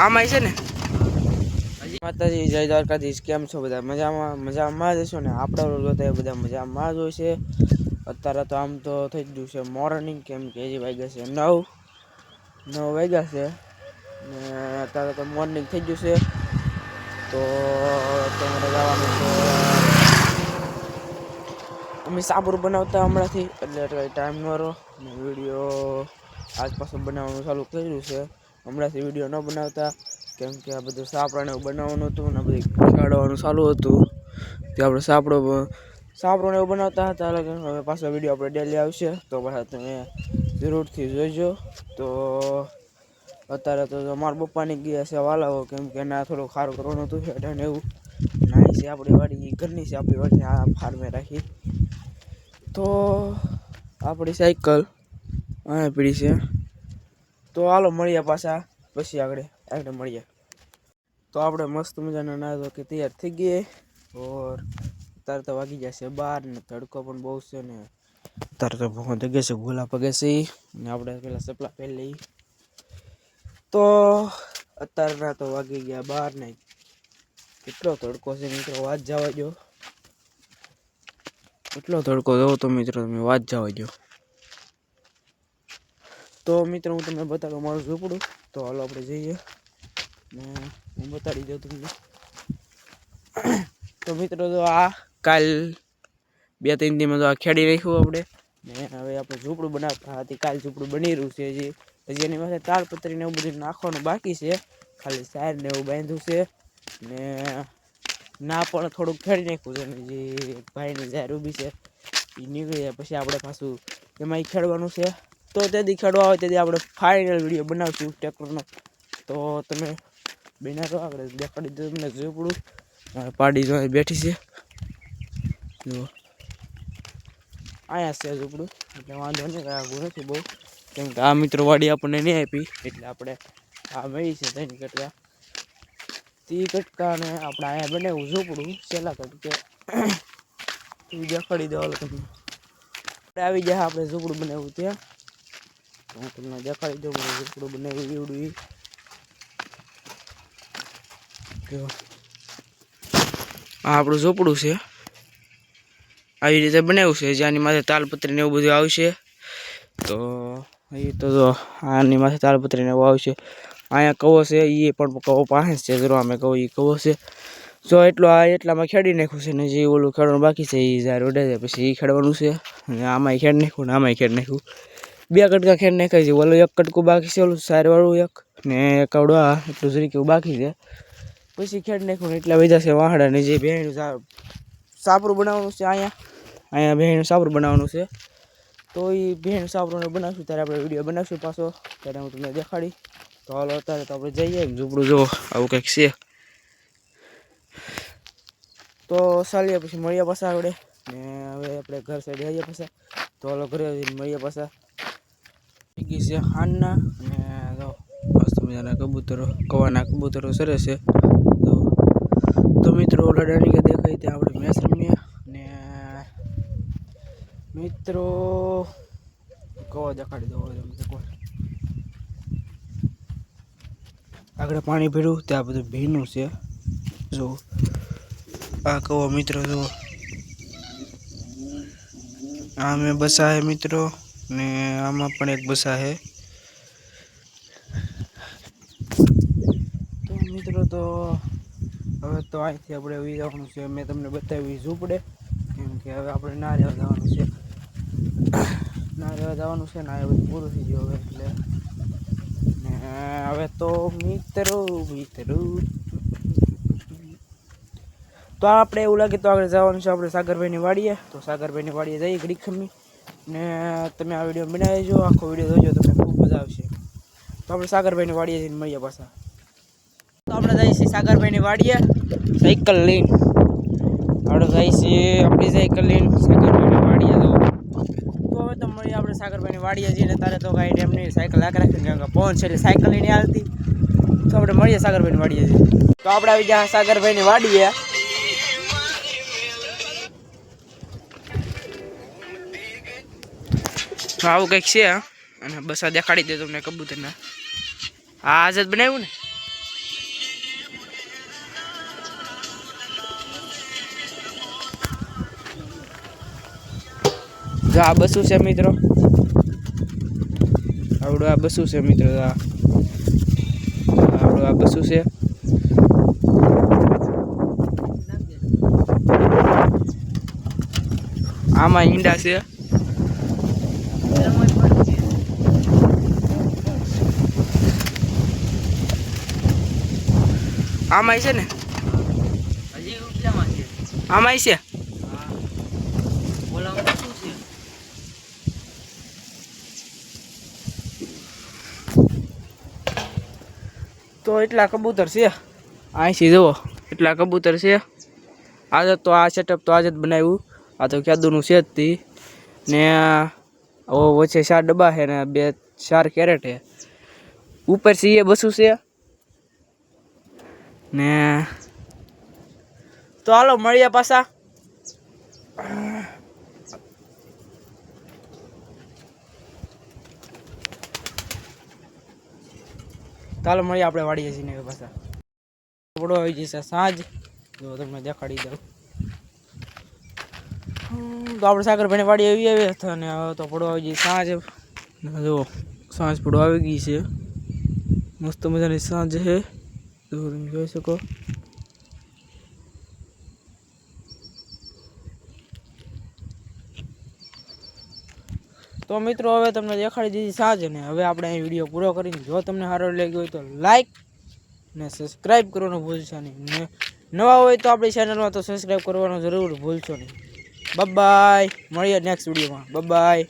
આમાં છે ને માતાજી જય દ્વારકાધીશ કેમ છો બધા મજામાં જ છો ને આપણા જોતા બધા મજામાં જ હોય છે અત્યારે તો આમ તો થઈ ગયું છે મોર્નિંગ કેમ કે હજી વાગ્યા છે 9 વાગ્યા છે ને અત્યારે તો મોર્નિંગ થઈ ગયું છે તો તમારે જવાનું છે અમે સાબુર બનાવતા હમણાંથી એટલે ટાઈમ ન રહો ને વિડીયો આસપાસ બનાવવાનું ચાલુ કર્યું છે હમણાંથી વિડીયો ન બનાવતા કેમ કે આ બધું સાપડાને બનાવવાનું હતું ને બધું ખેડવાનું ચાલુ હતું તે આપણે સાપડોને એવું બનાવતા હતા હવે પાછો વિડીયો આપણે ડેલી આવશે તો પાછા તમે જરૂરથી જોઈજો તો અત્યારે તો મારા પપ્પાની ગયા છે વાલાવો કેમ કે એના થોડું સારું કરવાનું હતું એટલે એવું નાની છે આપણી વાડી ઘરની છે આપણી વાડી આ ફાર્મે રાખી તો આપણી સાયકલ આ પડી છે તો હાલો મળીએ પાછા પછી આગળ મળીએ તો આપણે મસ્ત મજાના નાહી કે તૈયાર થઈ ગઈએ ઓર અત્યારે તો વાગી જશે 12 ને તડકો પણ બહુ છે ને અત્યારે તો ભગવાન થઈ ગયા છે ગોલા પગે છે ને આપણે પેલા સપલા પહેરી લઈ તો અત્યારના તો વાગી ગયા 12 ને કેટલો તડકો છે મિત્રો વાત જવા દો કેટલો તડકો જોવો તો મિત્રો તમે વાત જવા દો તો મિત્રો હું તમને બતાડું મારું ઝૂંપડું તો હાલો આપણે જઈએ ને હું બતાડી દઉં તમને તો મિત્રો તો આ કાલ 2-3 દિવસમાં તો આ ખેડી નાખ્યું આપણે ને હવે આપણે ઝૂંપડું બનાવતા હતી કાલ ઝૂંપડું બની રહ્યું છે હજી એની પાસે તાડપત્રી ને એવું બધું નાખવાનું બાકી છે ખાલી સાઈડ ને એવું બાંધ્યું છે ને ના પણ થોડુંક ખેડી નાખ્યું છે ને જે ભાઈની જાહેર ઊભી છે એ નીકળી જાય પછી આપણે પાછું એમાં ખેડવાનું છે તો તેથી ખેડવા આવે તેથી આપણે ફાઇનલ વિડીયો બનાવશું ટ્રેક્ટરનો તો તમે બેના તો આગળ દેખાડી દો તમને ઝૂંપડું પાડી જો બેઠી છે જુઓ અહીંયા છે ઝૂંપડું એટલે વાંધો નહીં આગું નથી બહુ કેમ કે આ મિત્રો વાડી આપણને નહીં આપી એટલે આપણે આ મળી છે તેની કટકા તી કટકા ને આપણે અહીંયા બનાવ્યું ઝૂંપડું છેલ્લા કટકે દેખાડી દો તમને આવી જાય આપણે ઝૂંપડું બનાવ્યું ત્યાં હું તમને દેખાડી દઉં ઝૂંપડું બનાવ્યું એવડું આ આપણું ઝૂંપડું છે આવી રીતે બનાવ્યું છે જેની માથે તાલપત્રી ને એવું બધું આવશે તો એ તો આની માથે તાલપત્રી ને એવું આવશે અહીંયા કવો છે એ પણ કવો પાસે છે જરો અમે કહો એ કવો છે જો એટલામાં ખેડી નાખ્યું છે ને જે ઓલું ખેડવાનું બાકી છે એ જ્યારે ઉડે છે પછી એ ખેડવાનું છે અને આમાંય ખેડ નાખ્યું ને આમાંય ખેડ નાખ્યું 2 કટકા ખેડ નાખાય છે ઓલું 1 કટકું બાકી છે ઓલું સારવાળું એક ને કવડો એટલું જરીક એવું બાકી છે પછી ખેડ નાખ્યું ને એટલા બધા છે વાહડા ને જે ભેણનું સાપરું બનાવવાનું છે અહીંયા ભેણનું સાપરું બનાવવાનું છે તો એ ભેણ સાપરું બનાવશું ત્યારે આપણે વિડીયો બનાવશું પાછો ત્યારે હું તમને દેખાડી તો હાલો અત્યારે તો આપણે જઈએ ઝૂંપડું જો આવું કંઈક છે તો ચાલીએ પછી મળીએ પાછા આપણે ને હવે આપણે ઘર સાઈડ જઈએ પાછા તો હાલો ઘરે મળીએ પાછા થઈ ગઈ છે હાનના અને મસ્ત મજાના કબૂતરો કવાના કબૂતરો સરસ છે તો મિત્રો ઓલા ડાની દેખાય ત્યાં આપણે મેચ રમીએ ને મિત્રો કવા દેખાડી દો આગળ પાણી ભર્યું ત્યાં બધું ભીનું છે જો આ કહો મિત્રો જો આ મેં બસા હે મિત્રો ને આમાં પણ એક બસા હે તો મિત્રો તો હવે તો અહીંથી આપણે ઉઈ જવાનું છે મેં તમને બતાવ્યું ઝૂંપડે કેમ કે હવે આપણે ના રહેવા જવાનું છે ના એ બધું પૂરું થઈ ગયું હવે એટલે ને હવે તો મિત્રો તો આપણે એવું લાગે તો આગળ જવાનું છે આપણે સાગરભાઈની વાડીએ તો સાગરભાઈની વાડીએ જઈએ ઘડીક ખમી ને તમે આ વિડીયો બનાવી દેજો આખો વિડીયો જોજો તમને ખૂબ મજા આવશે તો આપણે સાગરભાઈની વાડીએ જઈને મળીએ પાછા તો આપણે જઈએ છીએ સાગરભાઈની વાડીએ સાયકલ લઈને આપણે જઈએ છીએ આપણી સાયકલ લઈને સાગરભાઈની વાડીએ જવું તો હવે તો મળીએ આપણે સાગરભાઈની વાડીએ જઈને તારે તો કાંઈ ટાઈમ નહીં સાયકલ રાખીને કારણ કે પહોંચ એટલે સાયકલ લઈને આવતી તો આપણે મળીએ સાગરભાઈની વાડીએ જઈએ તો આપણે આવી ગયા સાગરભાઈની વાડીએ આવું કંઈક છે અને બસ આ દેખાડી દે તમને કબૂતરના આ આઝાદ બનાવ્યું ને જો આ બસું છે મિત્રો, આવડું આ બસું છે મિત્રો, આવડું આ બસું છે. આમાં ઈંડા છે. આમાં છે ને, આમાં છે. તો એટલા કબૂતર છે અહીંથી જુઓ, એટલા કબૂતર છે. આજે તો આ સેટઅપ તો આજે જ બનાવ્યું. આ તો ક્યાદુનું છે જ તી ને વચ્ચે 4 ડબ્બા છે ને 4 કેરેટ છે. ઉપર છે એ બસું છે ને. તો હાલો મળીએ પાછા. ચાલો મળીએ આપણે વાડીએ જઈને પાછા. પડો આવી જશે સાંજ, જો તમને દેખાડી દઉં. તો આપણે સાગરભાઈને વાડી આવી હતા ને હવે તો પડો આવી ગઈ સાંજ. જો સાંજ પડો આવી ગઈ છે, મસ્ત મજાની સાંજ છે, જો તમે જોઈ શકો. તો મિત્રો હવે તમને દેખાડી દીધી સાંજ ને હવે આપણે અહીં વિડીયો પૂરો કરીને, જો તમને સારો લાગ્યો હોય તો લાઈક ને સબસ્ક્રાઈબ કરવાનું ભૂલશો નહીં. ને નવા હોય તો આપણી ચેનલમાં તો સબસ્ક્રાઈબ કરવાનું જરૂર ભૂલશો નહીં. બાય, મળીએ નેક્સ્ટ વિડીયોમાં. બાય.